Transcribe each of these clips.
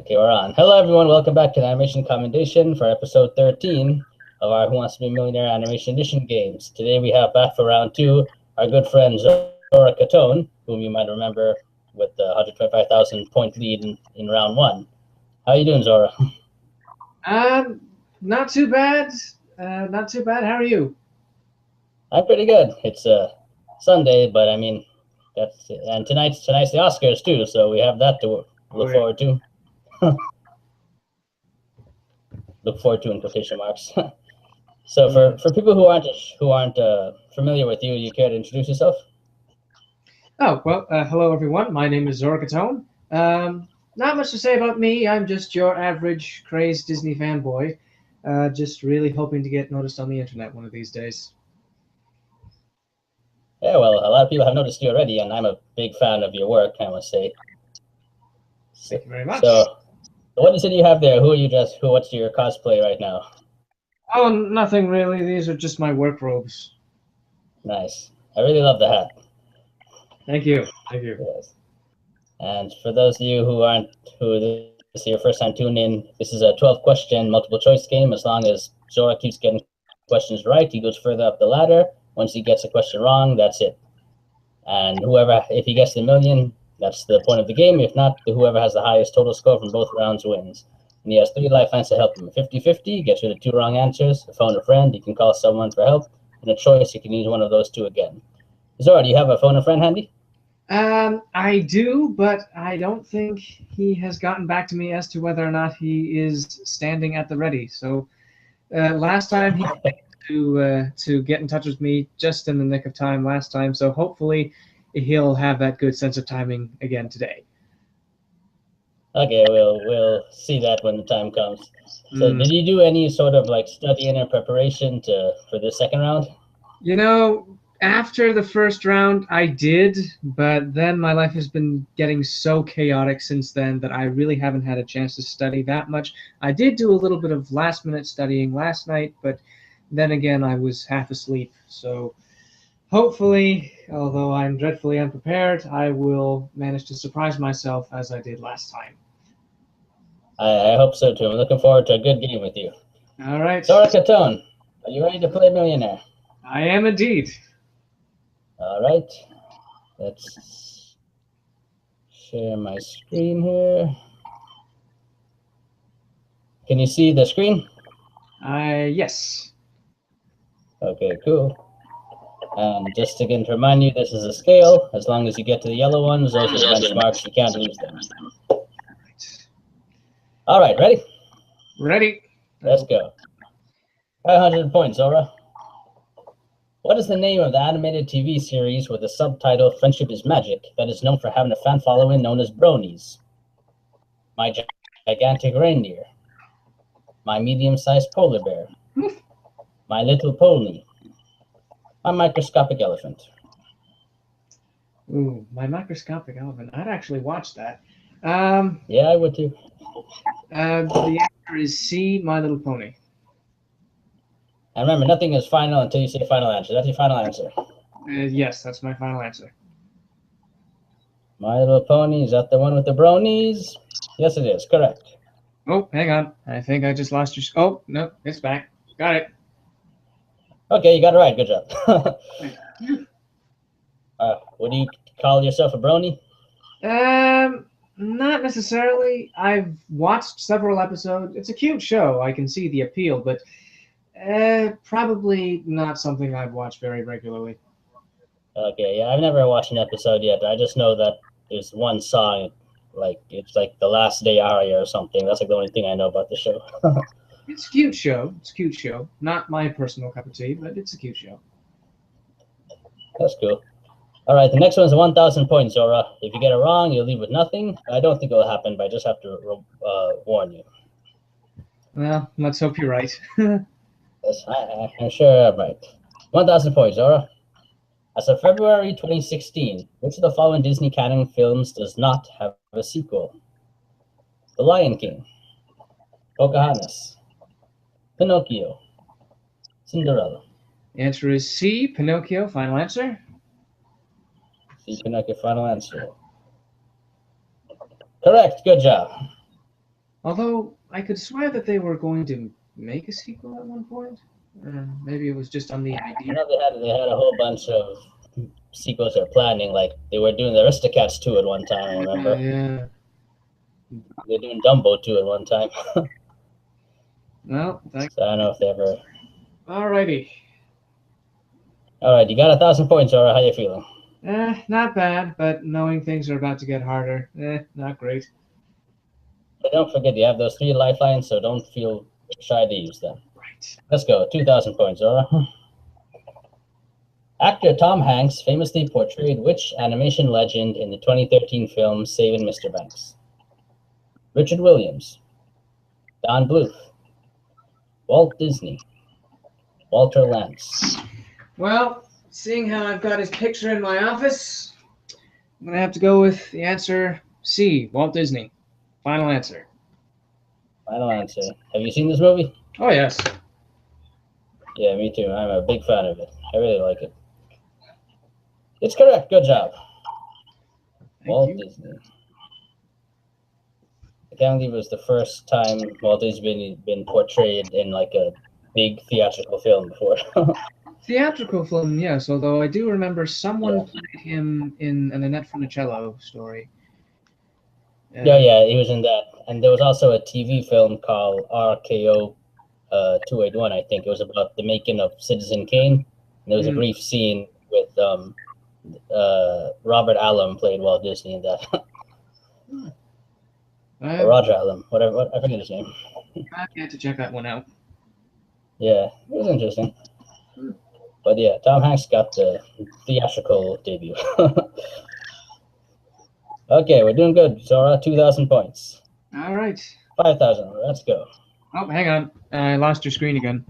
Okay, we're on. Hello, everyone. Welcome back to the Animation Commendation for episode 13 of our Who Wants to Be Millionaire Animation Edition games. Today we have back for round 2 our good friend Zora Catone, whom you might remember with the 125,000 point lead in round 1. How are you doing, Zora? Not too bad. Not too bad. How are you? I'm pretty good. It's Sunday, but I mean, that's it. And tonight's the Oscars too, so we have that to look forward to. Look forward to in quotation marks. So for people who aren't familiar with you, you care to introduce yourself? Oh, well, hello everyone. My name is Zora Catone. Not much to say about me. I'm just your average crazed Disney fanboy. Just really hoping to get noticed on the internet one of these days. Yeah, well, a lot of people have noticed you already, and I'm a big fan of your work, I must say. Thank you very much. So, what is it you have there? What's your cosplay right now? Oh, nothing really. These are just my work robes. Nice. I really love the hat. Thank you. Thank you. Yes. And for those of you who this is your first time tuning in, this is a 12-question multiple choice game. As long as Zora keeps getting questions right, he goes further up the ladder. Once he gets a question wrong, that's it. And if he gets the million, that's the point of the game. If not, whoever has the highest total score from both rounds wins. And he has 3 lifelines to help him. 50-50, gets rid of 2 wrong answers. A phone a friend, he can call someone for help. And a choice, he can use one of those 2 again. Zora, do you have a phone a friend handy? I do, but I don't think he has gotten back to me as to whether or not he is standing at the ready. So last time he to get in touch with me just in the nick of time last time. So hopefully he'll have that good sense of timing again today. Okay, we'll see that when the time comes. So did you do any sort of like studying or preparation for the second round? You know, after the first round, I did, but then my life has been getting so chaotic since then that I really haven't had a chance to study that much. I did do a little bit of last-minute studying last night, but then again, I was half asleep. So hopefully, although I'm dreadfully unprepared, I will manage to surprise myself as I did last time. I hope so too. I'm looking forward to a good game with you. All right. Zora Catone, are you ready to play Millionaire? I am indeed. All right. Let's share my screen here. Can you see the screen? Yes. Okay, cool. And just again to remind you, this is a scale. As long as you get to the yellow ones, those are the benchmarks. You can't lose them. All right, ready? Ready. Let's go. 500 points, Zora. What is the name of the animated TV series with the subtitle Friendship is Magic that is known for having a fan following known as bronies? My Gigantic Reindeer, My Medium-Sized Polar Bear, My Little Pony, My Microscopic Elephant. Ooh, My Microscopic Elephant. I'd actually watch that. Yeah, I would too. The answer is C, My Little Pony. And remember, nothing is final until you say final answer. That's your final answer. Yes, that's my final answer. My Little Pony, is that the one with the bronies? Yes, it is. Correct. Oh, hang on. I think I just lost your... Oh, no, it's back. Got it. Okay, you got it right. Good job. What do you call yourself, a brony? Not necessarily. I've watched several episodes. It's a cute show. I can see the appeal, but probably not something I've watched very regularly. Okay, yeah, I've never watched an episode yet. I just know that there's one song, like it's like the Last Day aria or something. That's like the only thing I know about the show. It's a cute show. It's a cute show. Not my personal cup of tea, but it's a cute show. That's cool. All right, the next one's 1,000 points, Zora. If you get it wrong, you'll leave with nothing. I don't think it'll happen, but I just have to warn you. Well, let's hope you're right. Yes, I'm sure I'm right. 1,000 points, Zora. As of February 2016, which of the following Disney canon films does not have a sequel? The Lion King, Pocahontas, Pinocchio, Cinderella. The answer is C, Pinocchio. Final answer? C, Pinocchio, final answer. Correct, good job. Although I could swear that they were going to make a sequel at one point. Maybe it was just on the I idea. know they had a whole bunch of sequels they're planning. Like they were doing the Aristocats 2 at one time. I remember Yeah. they're doing Dumbo 2 at one time. Well, thanks. So I don't know if they ever. Alrighty. All right, you got 1,000 points, Zora. How you feeling? Not bad, but knowing things are about to get harder, not great. But don't forget you have those 3 lifelines, so don't feel shy to use them. Right. Let's go. 2,000 points, Zora. Actor Tom Hanks famously portrayed which animation legend in the 2013 film Saving Mr. Banks? Richard Williams, Don Bluth, Walt Disney, Walter Lantz. Well, seeing how I've got his picture in my office, I'm gonna have to go with the answer C, Walt Disney. Final answer. Final answer. Have you seen this movie? Oh yes. Yeah, me too. I'm a big fan of it. I really like it. It's correct. Good job. Walt Disney. I can't believe it was the first time Walt Disney been portrayed in like a big theatrical film before. Theatrical film, yes. Although I do remember someone played him in an Annette Funicello story. Yeah, he was in that. And there was also a TV film called RKO 281, I think. It was about the making of Citizen Kane. And there was a brief scene with Robert Allen played Walt Disney in that. Or Roger Allen, whatever. I forget his name. I had to check that one out. Yeah, it was interesting. But yeah, Tom Hanks got the theatrical debut. Okay, we're doing good, Zora. 2,000 points. All right. 5,000. Let's go. Oh, hang on. I lost your screen again.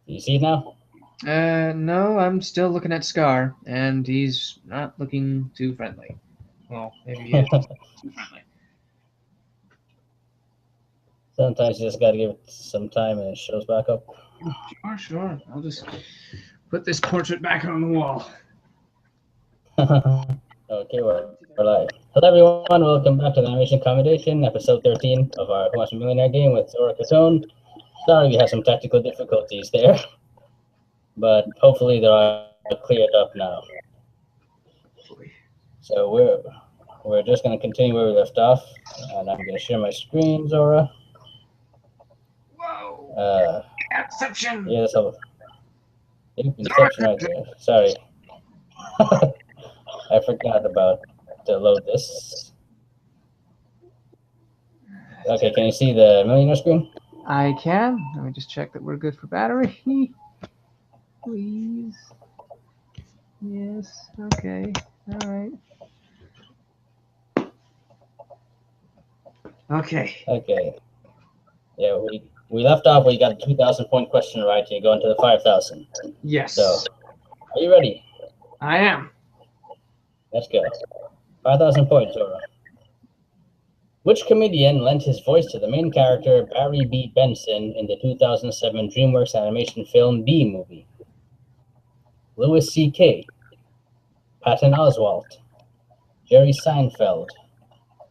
Do you see it now? No, I'm still looking at Scar, and he's not looking too friendly. Well, maybe he is too friendly. Sometimes you just gotta give it some time and it shows back up. Sure. I'll just put this portrait back on the wall. Okay, we're live. Hello, everyone. Welcome back to the Animation Accommodation, episode 13 of our Who Wants to Be a Millionaire game with Zora Catone. Sorry we had some technical difficulties there, but hopefully they're cleared up now. So we're just going to continue where we left off, and I'm going to share my screen, Zora. Whoa! Inception! Yeah, so Inception right there. Sorry. I forgot about to load this. Okay, can you see the Millionaire screen? I can. Let me just check that we're good for battery. Please. Yes. Okay. All right. Okay. Okay. Yeah, we left off where you got the 2,000 point question right, and you go into the 5,000. Yes. So, are you ready? I am. Let's go. 5,000 points, Zora. Which comedian lent his voice to the main character Barry B. Benson in the 2007 DreamWorks animation film Bee Movie? Louis C.K., Patton Oswalt, Jerry Seinfeld,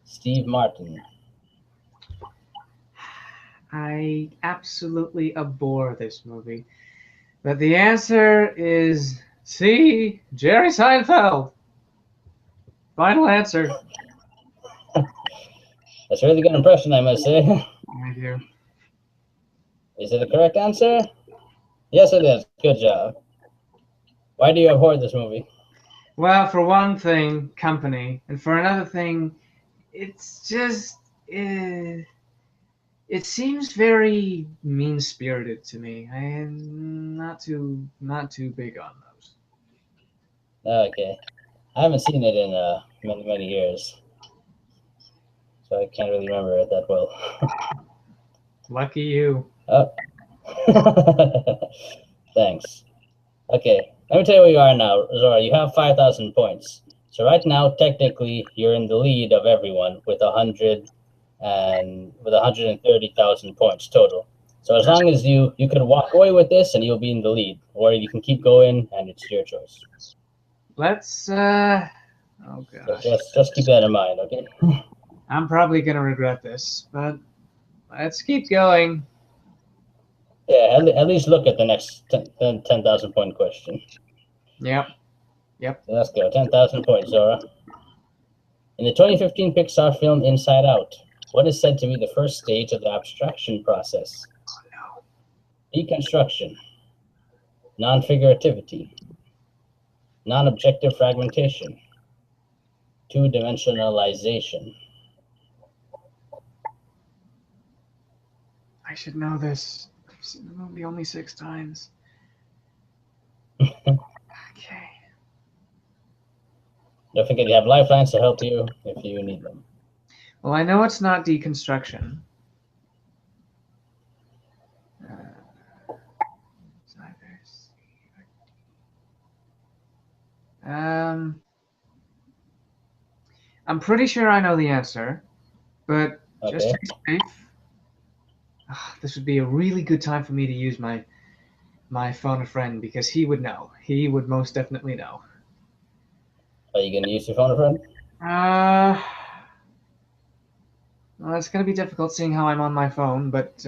Steve Martin. I absolutely abhor this movie. But the answer is C, Jerry Seinfeld. Final answer. That's a really good impression, I must say. Right here. Is it the correct answer? Yes, it is. Good job. Why do you abhor this movie? Well, for one thing, company, and for another thing, it's just it seems very mean-spirited to me. I am not too big on those. Okay, I haven't seen it in many years, so I can't really remember it that well. Lucky you. Oh. Thanks. Okay, let me tell you where you are now, Zora. You have 5,000 points. So right now, technically, you're in the lead of everyone with 130,000 points total. So as long as you can walk away with this, and you'll be in the lead, or you can keep going, and it's your choice. Let's. Oh gosh. So just keep that in mind, okay? I'm probably gonna regret this, but let's keep going. Yeah, at least look at the next 10,000 point question. Yep. So let's go. 10,000 points, Zora. In the 2015 Pixar film Inside Out, what is said to be the first stage of the abstraction process? Oh, Deconstruction, non-figurativity, non-objective fragmentation, two-dimensionalization. I should know this. I've seen the movie only 6 times. Okay. Don't forget you have lifelines to help you if you need them. Well, I know it's not deconstruction. I'm pretty sure I know the answer, but just to be safe, this would be a really good time for me to use my phone a friend because he would know. He would most definitely know. Are you going to use your phone a friend? Well, it's going to be difficult seeing how I'm on my phone, but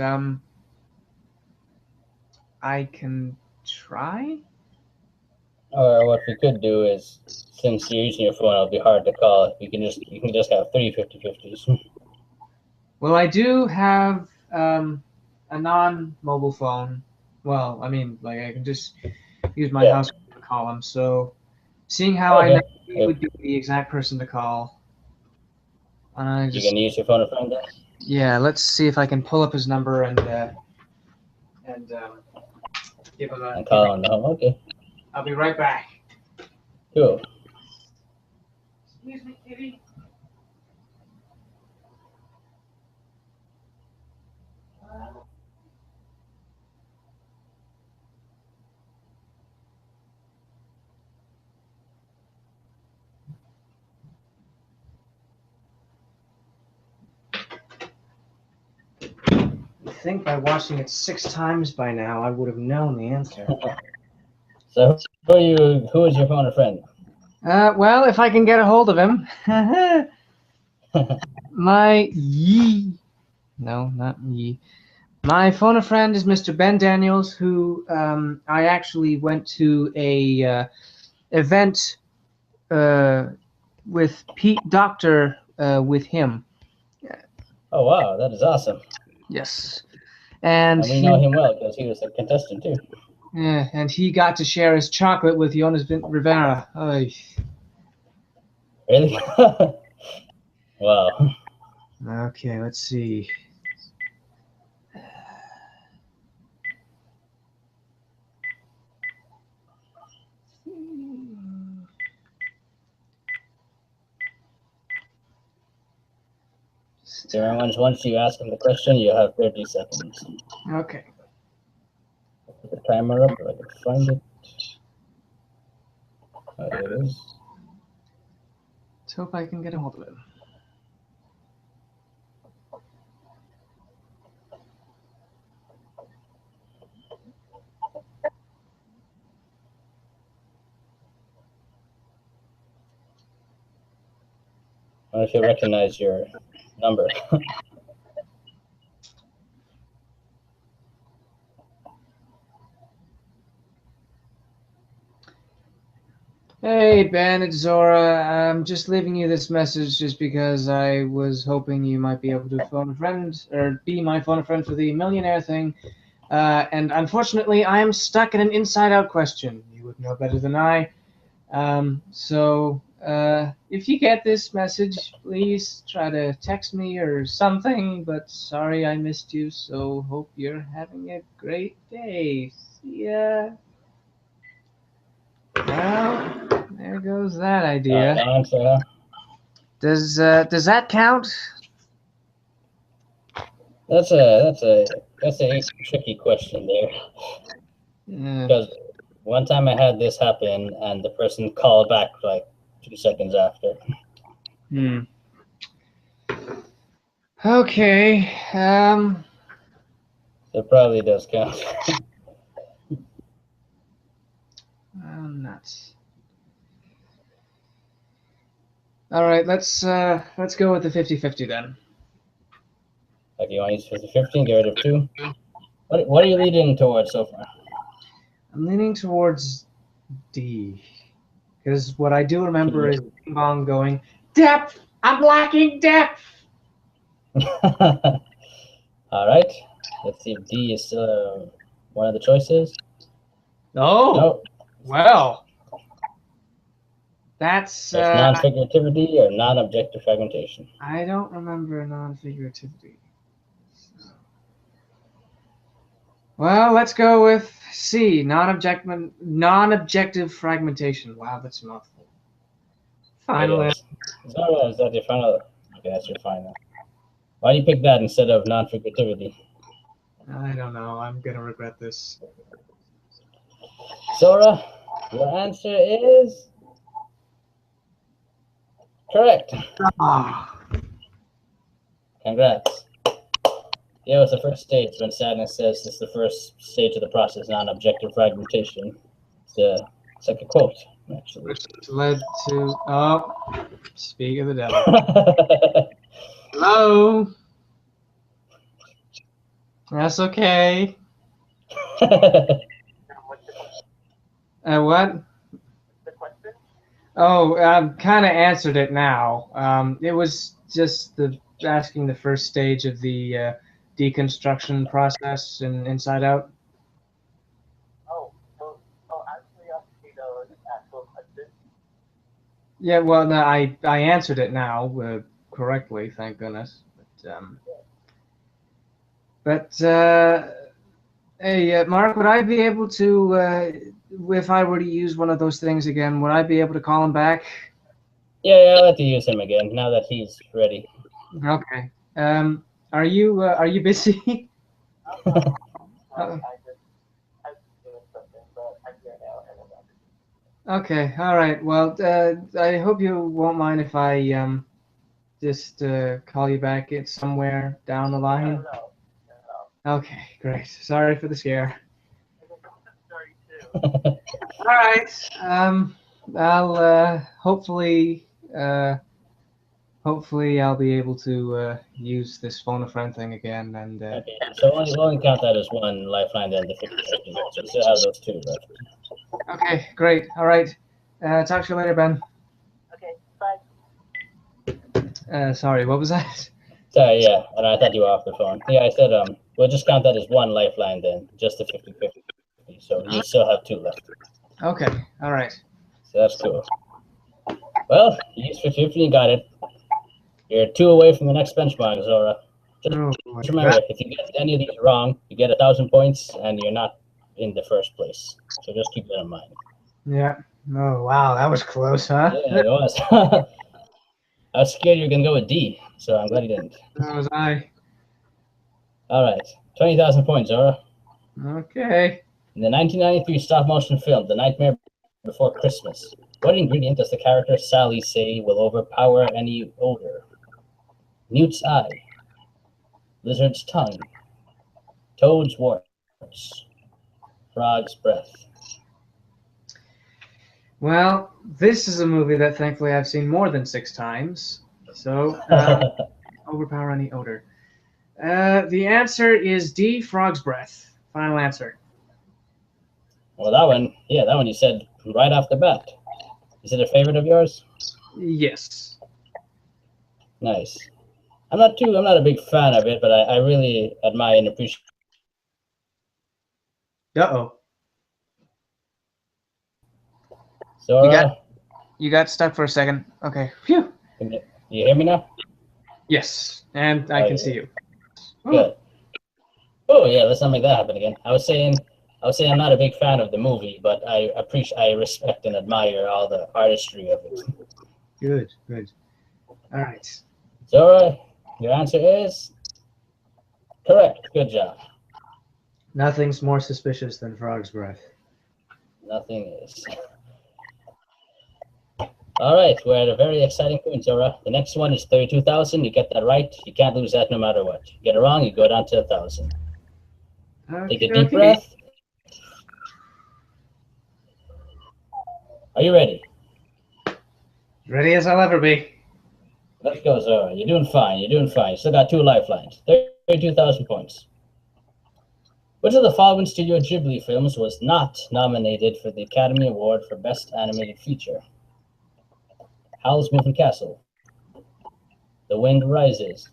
I can try. Or what we could do is, since you're using your phone, it'll be hard to call. You can just have 3 50-50s. Well, I do have a non-mobile phone. Well, I mean, like I can just use my house phone to call him. So, seeing how I know he would be the exact person to call, You can use your phone a friend then? Yeah, let's see if I can pull up his number and give him a. And call on the home. Okay. I'll be right back. Cool. Excuse me, Kitty. I think by watching it 6 times by now, I would have known the answer. So who is your phone a friend? Well, if I can get a hold of him. My phone a friend is Mr. Ben Daniels, who I actually went to a event with Pete Docter with him. Oh wow, that is awesome. Yes. And we know him well because he was a contestant too. Yeah, and he got to share his chocolate with Jonas Rivera. Oy. Really? Wow. Okay, let's see. Once you ask him the question, you have 30 seconds. Okay. Put the timer up, if I can find it. Oh, here it is. Let's hope I can get a hold of him. I don't know if you recognize your number. Hey Ben, it's Zora. I'm just leaving you this message just because I was hoping you might be able to phone a friend or be my phone a friend for the millionaire thing. And unfortunately, I am stuck in an inside-out question. You would know better than I. So if you get this message, please try to text me or something. But sorry I missed you. So hope you're having a great day. See ya. Well, there goes that idea. Does that count? That's a tricky question there. Because one time I had this happen, and the person called back like 2 seconds after. Okay. It probably does count. I'm nuts. All right, let's go with the 50-50 then. Okay, you want to use 50-50 and get rid of 2? What are you leading towards so far? I'm leaning towards D, because what I do remember is Bing Bong going, depth! I'm lacking depth! All right. Let's see if D is one of the choices. Oh, No. well. That's So it's non-figurativity or non-objective fragmentation. I don't remember non-figurativity. Well, let's go with C, non-objective fragmentation. Wow, that's a mouthful. Final answer. Zora, is that your final? Okay, that's your final. Why do you pick that instead of non-figurativity? I don't know. I'm gonna regret this. Zora, your answer is correct. Ah. Congrats. Yeah, it was the first stage when Sadness says it's the first stage of the process, non-objective fragmentation. It's like a quote, actually. Which led to speak of the devil. Hello. That's okay. What? The question? Oh, I've kind of answered it now. It was just asking the first stage of the deconstruction process in Inside Out. Oh, actually, the actual question. Yeah, well, no, I answered it now correctly, thank goodness. But hey, Mark, would I be able to, if I were to use one of those things again, would I be able to call him back? Yeah, I'll let you use him again now that he's ready. Okay. Are you busy? Okay. All right. Well, I hope you won't mind if I just call you back at somewhere down the line. Okay. Great. Sorry for the scare. All right. I'll hopefully I'll be able to use this phone a friend thing again. And okay, so we'll only count that as one lifeline then, the 50-50. So you still have those 2 left. Okay, great. All right. Talk to you later, Ben. Okay, bye. Sorry, what was that? Sorry, yeah, and I thought you were off the phone. Yeah, I said we'll just count that as one lifeline then, just the 50-50. So you still have 2 left. Okay, all right. So that's cool. Well, you used 50-50 and got it. You're 2 away from the next benchmark, Zora. Just remember, if you get any of these wrong, you get 1,000 points, and you're not in the first place. So just keep that in mind. Yeah. Oh, wow, that was close, huh? Yeah, it was. I was scared you were going to go with D, so I'm glad you didn't. That was I. All right, 20,000 points, Zora. Okay. In the 1993 stop-motion film, The Nightmare Before Christmas, what ingredient does the character Sally say will overpower any odor? Newt's eye, lizard's tongue, toad's warts, frog's breath. Well, this is a movie that thankfully I've seen more than 6 times. So, overpower any odor. The answer is D, frog's breath. Final answer. Well, that one you said right off the bat. Is it a favorite of yours? Yes. Nice. I'm not a big fan of it, but I really admire and appreciate. Uh-oh. Zora, you got stuck for a second. Okay. Phew. you hear me now? Yes, and I can see you. Good. Oh yeah, let's not make that happen again. I was saying I'm not a big fan of the movie, but I respect and admire all the artistry of it. Good, good. All right. Zora, your answer is correct. Good job. Nothing's more suspicious than frog's breath. Nothing is. All right, we're at a very exciting point, Zora. The next one is 32,000. You get that right, you can't lose that no matter what. You get it wrong, you go down to 1,000. Okay, Take a deep breath. Are you ready? Ready as I'll ever be. Let's go, Zora. You're doing fine. You're doing fine. You still got 2 lifelines. 32,000 points. Which of the following Studio Ghibli films was not nominated for the Academy Award for Best Animated Feature? Howl's Moving Castle, The Wind Rises,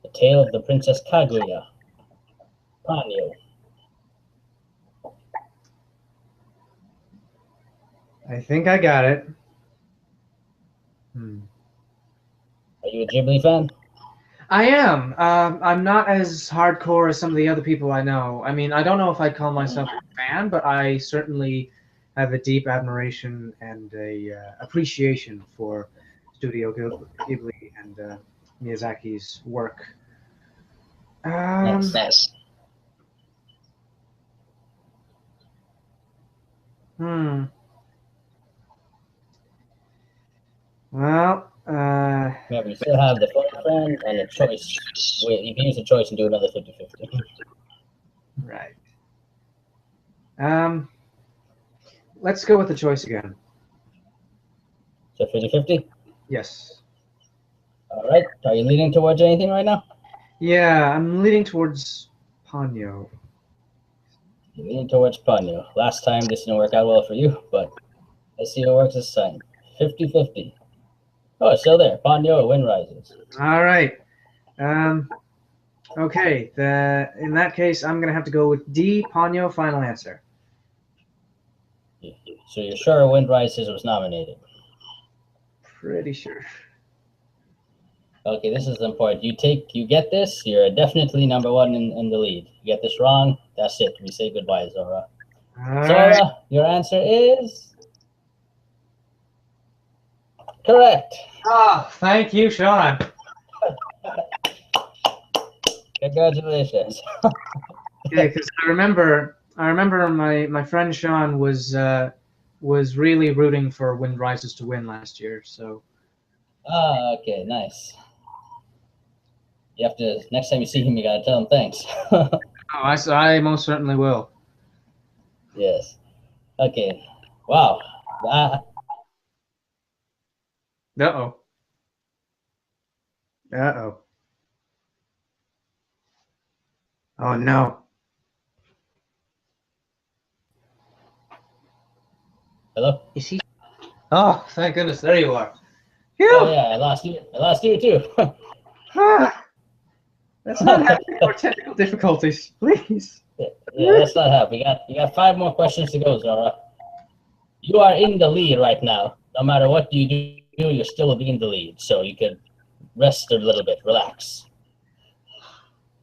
The Tale of the Princess Kaguya, Ponyo. I think I got it. Are you a Ghibli fan? I am. I'm not as hardcore as some of the other people I know. I mean, I don't know if I'd call myself a fan, but I certainly have a deep admiration and a appreciation for Studio Ghibli and Miyazaki's work. Nice. Well, Remember, you still have the phone friend and a choice. You can use a choice and do another 50-50. right. Let's go with the choice again. So 50-50? Yes. All right. Are you leaning towards anything right now? Yeah, I'm leaning towards Ponyo. You're leaning towards Ponyo. Last time this didn't work out well for you, but let's see what works this time. 50-50. Oh, it's still there. Ponyo or Wind Rises. All right. Okay. In that case, I'm gonna have to go with D. Ponyo. Final answer. So you're sure Wind Rises was nominated? Pretty sure. Okay, this is important. You get this, you're definitely number 1 in the lead. You get this wrong, that's it. We say goodbye, Zora. All Zora, right. your answer is correct. Oh, thank you, Sean. Congratulations. Okay, because I remember my friend Sean was really rooting for Wind Rises to win last year. So. Ah, okay, nice. You have to, next time you see him, you gotta tell him thanks. Oh, I most certainly will. Yes. Okay. Wow. Uh-oh. Uh-oh. Oh, no. Hello? Is he? Oh, thank goodness. There you are. Oh, yeah, I lost you. I lost you, too. Let's not have any more technical difficulties, please. Yeah, let's not have. You got 5 more questions to go, Zora. You are in the lead right now. No matter what you do, you're still in the lead. So you could rest a little bit, relax.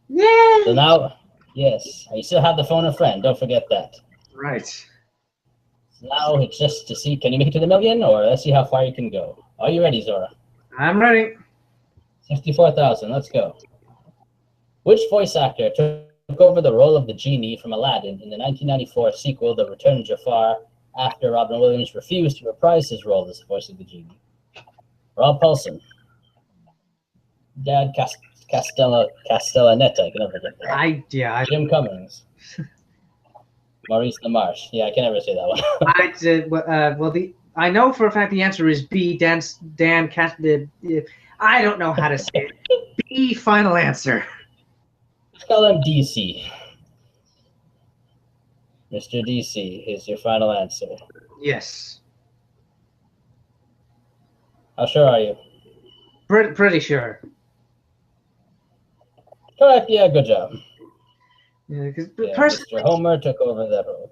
Yay! So now, yes, you still have the phone a friend. Don't forget that. Right. So now it's just to see, can you make it to the million, or let's see how far you can go. Are you ready, Zora? I'm ready. 64,000. Let's go. Which voice actor took over the role of the genie from Aladdin in the 1994 sequel, The Return of Jafar, after Robin Williams refused to reprise his role as the voice of the genie? Rob Paulson, Dad Castellaneta, I can never get that. Jim Cummings, Maurice LaMarche. Yeah, I can never say that one. I know for a fact the answer is B. Dan I don't know how to say it. B. Final answer. Let's call him DC. Mr. DC is your final answer. Yes. How sure are you? Pretty sure. Correct. Yeah, good job. Yeah, because Mr. Homer took over that role.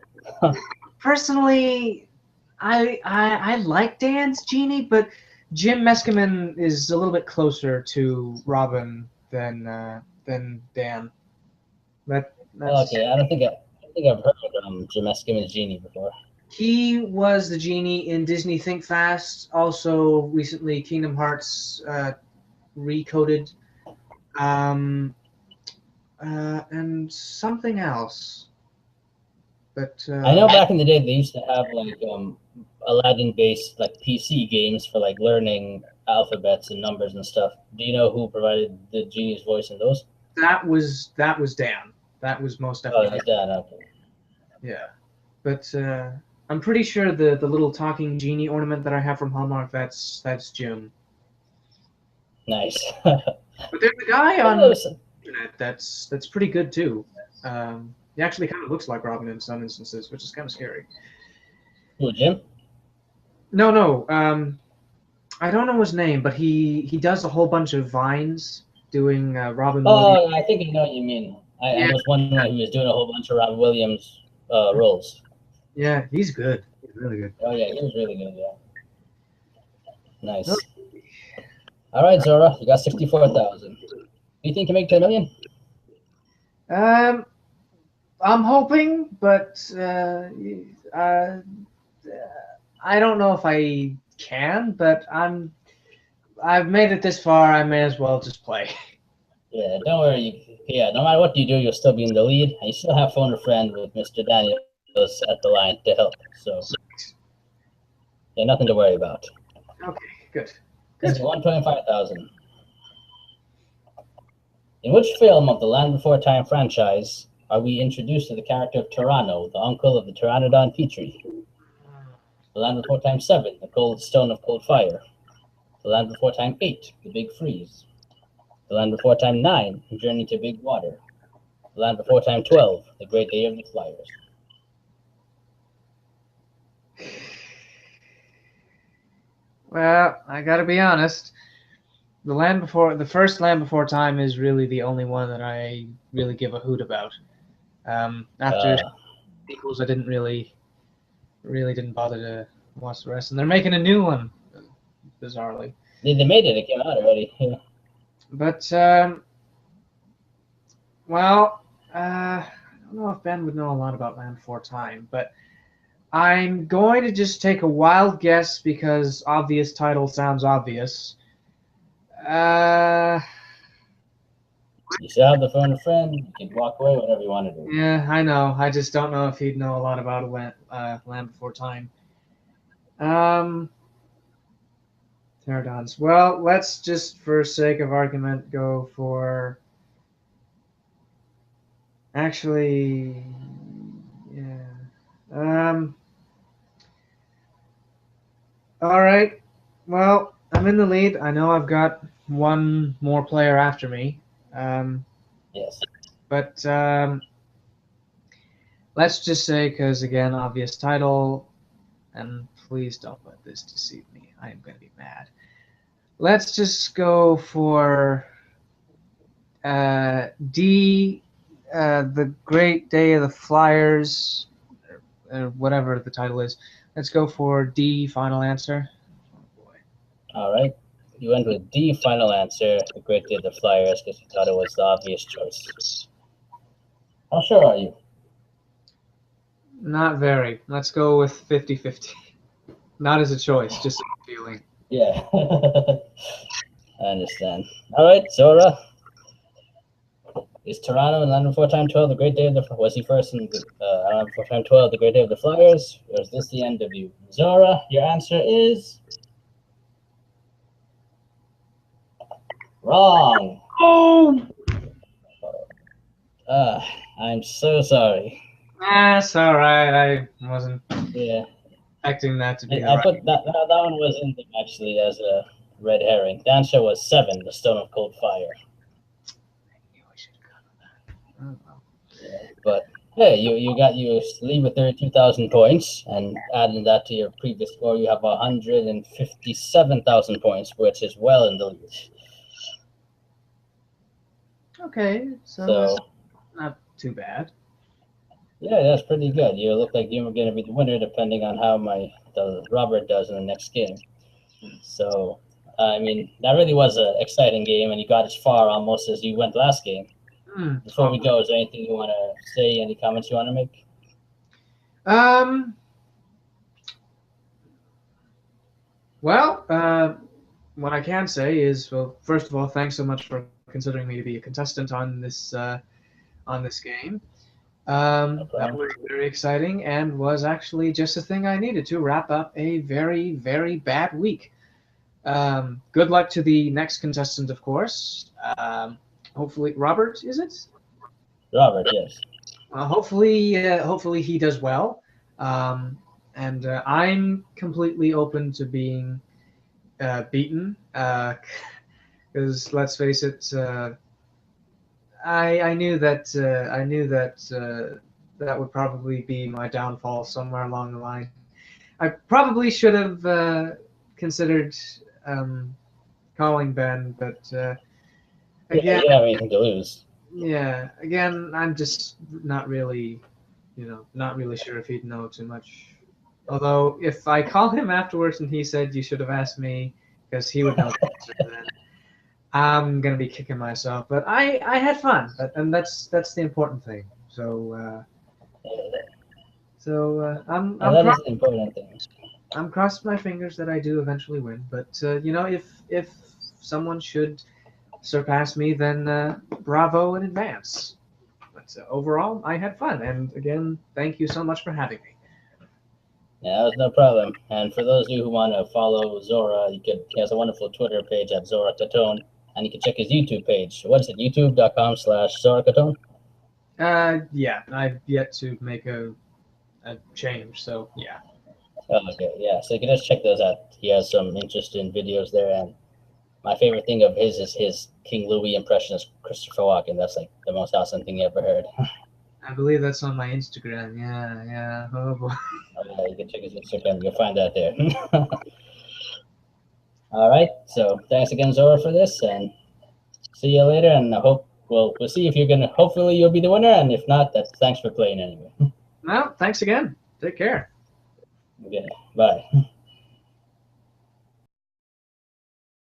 Personally, I like Dan's genie, but Jim Meskimen is a little bit closer to Robin than Dan. That's okay, I think I've heard Jim Meskimen's genie before. He was the genie in Disney Think Fast. Also, recently Kingdom Hearts Recoded, and something else. But I know back in the day they used to have like Aladdin-based like PC games for like learning alphabets and numbers and stuff. Do you know who provided the genie's voice in those? That was Dan. That was most definitely. Oh, that's Dan. Okay. Yeah, but I'm pretty sure the little talking genie ornament that I have from Hallmark that's Jim. Nice. But there's a guy on Well, the internet that's pretty good too. He actually kind of looks like Robin in some instances, which is kind of scary. who, Jim? No, no. I don't know his name, but he does a whole bunch of vines doing Robin Williams. Oh, I think I know what you mean. I Yeah, was wondering who was doing a whole bunch of Robin Williams roles. yeah, he's good. He's really good. Oh yeah, he was really good. Yeah, Oh, nice. All right, Zora, you got 64,000. Do you think you make 10 million? Um, I'm hoping, but I don't know if I can. But I've made it this far. I may as well just play. Yeah, don't worry. Yeah, no matter what you do, you'll still be in the lead, and you still have phone a friend with Mr. Daniels at the line to help. So, yeah, nothing to worry about. Okay, good. This is 125,000. In which film of the Land Before Time franchise are we introduced to the character of Tyranno, the uncle of the Pteranodon Petrie? The Land Before Time 7, the Cold Stone of Cold Fire. The Land Before Time 8, the Big Freeze. The Land Before Time 9, Journey to Big Water. The Land Before Time 12, The Great Day of the Flyers. Well, I gotta be honest. The first Land Before Time is really the only one that I really give a hoot about. After sequels, I didn't really didn't bother to watch the rest, and they're making a new one, bizarrely. They made it. It came out already. Yeah. But well, I don't know if Ben would know a lot about Land Before Time, but I'm going to just take a wild guess because obvious title sounds obvious. You still have the phone a friend. You can walk away whenever you want to do. Yeah, I know. I just don't know if he'd know a lot about Land Before Time. Pterodons. Well, let's just, for sake of argument, go for. Actually, yeah. All right. Well, I'm in the lead. I know I've got one more player after me. Yes. But let's just say, because again, obvious title, and please don't let this deceive me. I am going to be mad. Let's just go for D, The Great Day of the Flyers, or whatever the title is. Let's go for D, final answer. Oh boy. All right. You went with D, final answer, The Great Day of the Flyers, because you thought it was the obvious choice. How sure are you? Not very. Let's go with 50-50. Not as a choice, just a feeling. Yeah. I understand. All right, Zora. Is Toronto in Land Before Time 12 the Great Day of the Was he first in Land Before Time 12 the Great Day of the Flyers? Or is this the end of you? Zora, your answer is wrong. Oh! I'm so sorry. That's all right. I wasn't Yeah. expecting that to be I right. put that one was in them actually as a red herring. The answer was 7, the Stone of Cold Fire. I knew I should have gone with that. Oh, well. Yeah, but hey, you leave with 32,000 points, and adding that to your previous score, you have 157,000 points, which is well in the lead. Okay, so So that's not too bad. yeah, that's pretty good. You look like you were going to be the winner, depending on how the Robert does in the next game. So I mean, that really was an exciting game, and you got as far almost as you went last game. Before we go, is there anything you want to say? Any comments you want to make? Well, what I can say is, well, first of all, thanks so much for considering me to be a contestant on this game. That was very exciting and was actually just the thing I needed to wrap up a very, very bad week. Good luck to the next contestant, of course. Hopefully, Robert, is it? Robert, yes. Hopefully he does well. And I'm completely open to being beaten. Because let's face it, I knew that that would probably be my downfall somewhere along the line. I probably should have considered calling Ben, but Yeah, again, you don't have anything to lose. yeah, again, I'm just not really, not really sure if he'd know too much. Although, if I call him afterwards and he said you should have asked me, because he would know the answer, then I'm gonna be kicking myself. But I had fun, and that's the important thing. So Yeah, I'm that is the important thing. I'm crossing my fingers that I do eventually win. But if someone should surpass me, then bravo in advance. But overall, I had fun, and again, thank you so much for having me. Yeah, that was no problem. And for those of you who want to follow Zora, he has a wonderful Twitter page at Zora Catone, and you can check his YouTube page. What is it? YouTube.com/Zora Catone? Yeah, I've yet to make a change, so yeah. Oh, okay, yeah. So you can just check those out. He has some interesting videos there, and my favorite thing of his is his King Louis impression as Christopher Walken. That's like the most awesome thing you ever heard. I believe that's on my Instagram. Yeah, yeah. Oh boy. You can check his Instagram. You'll find that there. All right. So thanks again, Zora, for this, and see you later. And I hope we'll see if you're gonna. Hopefully, you'll be the winner, and if not, that's thanks for playing anyway. Well, thanks again. Take care. Okay. Bye.